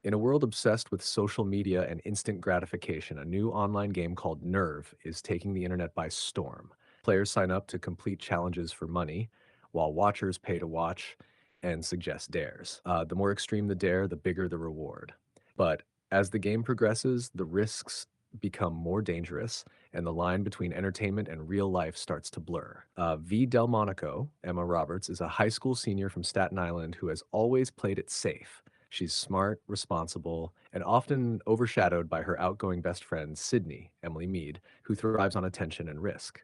In a world obsessed with social media and instant gratification, a new online game called Nerve is taking the internet by storm. Players sign up to complete challenges for money, while watchers pay to watch and suggest dares. The more extreme the dare, the bigger the reward. But as the game progresses, the risks become more dangerous, and the line between entertainment and real life starts to blur. V. Delmonico, Emma Roberts, is a high school senior from Staten Island who has always played it safe. She's smart, responsible, and often overshadowed by her outgoing best friend, Sydney, Emily Mead, who thrives on attention and risk.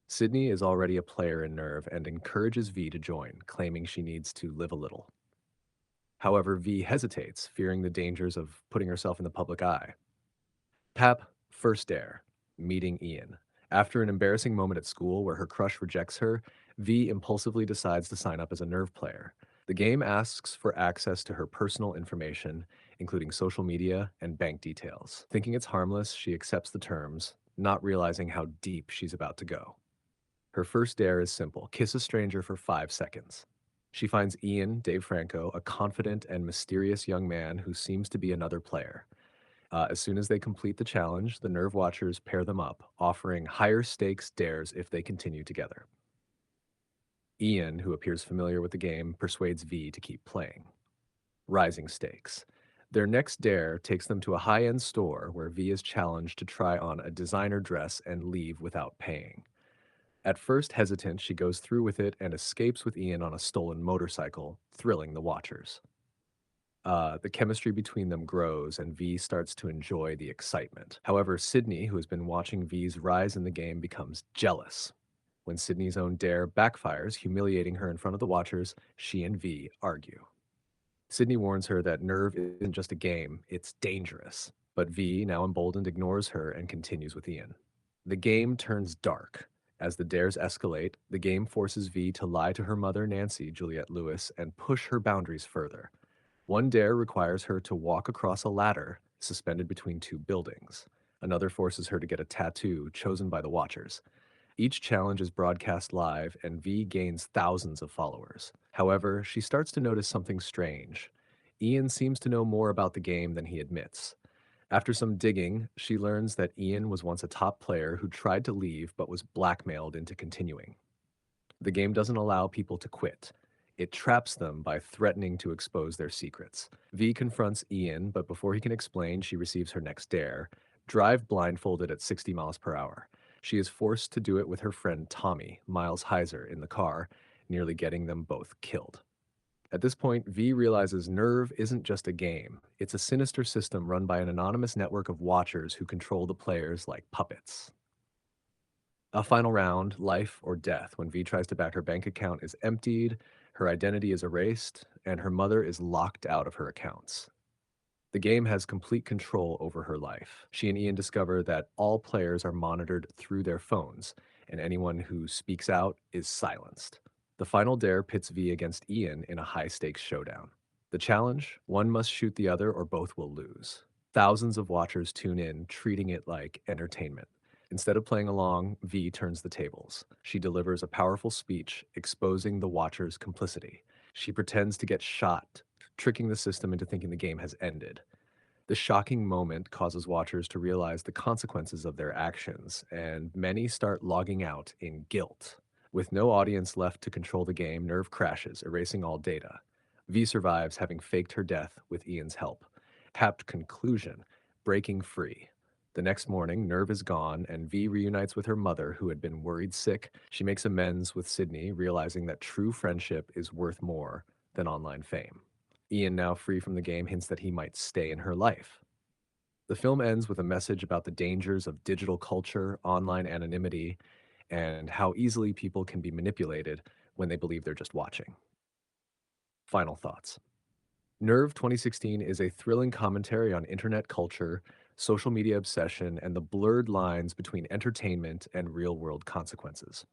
Sydney is already a player in Nerve and encourages V to join, claiming she needs to live a little. However, V hesitates, fearing the dangers of putting herself in the public eye. Pap, first dare, meeting Ian. After an embarrassing moment at school where her crush rejects her, V impulsively decides to sign up as a Nerve player. The game asks for access to her personal information, including social media and bank details. Thinking it's harmless, she accepts the terms, not realizing how deep she's about to go. Her first dare is simple: kiss a stranger for 5 seconds. She finds Ian, Dave Franco, a confident and mysterious young man who seems to be another player. As soon as they complete the challenge, the Nerve Watchers pair them up, offering higher stakes dares if they continue together. Ian, who appears familiar with the game, persuades V to keep playing. Rising stakes. Their next dare takes them to a high end store where V is challenged to try on a designer dress and leave without paying. At first hesitant, she goes through with it and escapes with Ian on a stolen motorcycle, thrilling the watchers. The chemistry between them grows, and V starts to enjoy the excitement. However, Sydney, who has been watching V's rise in the game, becomes jealous. When Sydney's own dare backfires, humiliating her in front of the watchers, she and V argue. Sydney warns her that Nerve isn't just a game, it's dangerous. But V, now emboldened, ignores her and continues with Ian. The game turns dark. As the dares escalate, the game forces V to lie to her mother, Nancy, Juliette Lewis, and push her boundaries further. One dare requires her to walk across a ladder suspended between two buildings. Another forces her to get a tattoo chosen by the Watchers. Each challenge is broadcast live, and V gains thousands of followers. However, she starts to notice something strange. Ian seems to know more about the game than he admits. After some digging, she learns that Ian was once a top player who tried to leave but was blackmailed into continuing. The game doesn't allow people to quit. It traps them by threatening to expose their secrets. V confronts Ian, but before he can explain, she receives her next dare: drive blindfolded at 60 miles per hour. She is forced to do it with her friend Tommy, Miles Heiser, in the car, nearly getting them both killed. At this point, V realizes Nerve isn't just a game. It's a sinister system run by an anonymous network of watchers who control the players like puppets. A final round, life or death, when V tries to back her bank account is emptied, her identity is erased, and her mother is locked out of her accounts. The game has complete control over her life. She and Ian discover that all players are monitored through their phones, and anyone who speaks out is silenced. The final dare pits V against Ian in a high stakes showdown. The challenge: one must shoot the other or both will lose. Thousands of watchers tune in, treating it like entertainment. Instead of playing along, V turns the tables. She delivers a powerful speech exposing the watchers' complicity. She pretends to get shot, tricking the system into thinking the game has ended. The shocking moment causes watchers to realize the consequences of their actions, and many start logging out in guilt. With no audience left to control the game, Nerve crashes, erasing all data. V survives, having faked her death with Ian's help. Happed conclusion: breaking free. The next morning, Nerve is gone, and V reunites with her mother, who had been worried sick. She makes amends with Sydney, realizing that true friendship is worth more than online fame. Ian, now free from the game, hints that he might stay in her life. The film ends with a message about the dangers of digital culture, online anonymity, and how easily people can be manipulated when they believe they're just watching. Final thoughts. Nerve 2016 is a thrilling commentary on internet culture, social media obsession, and the blurred lines between entertainment and real world consequences.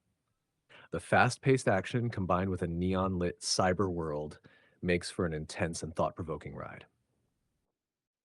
The fast paced action combined with a neon lit cyber world makes for an intense and thought provoking ride.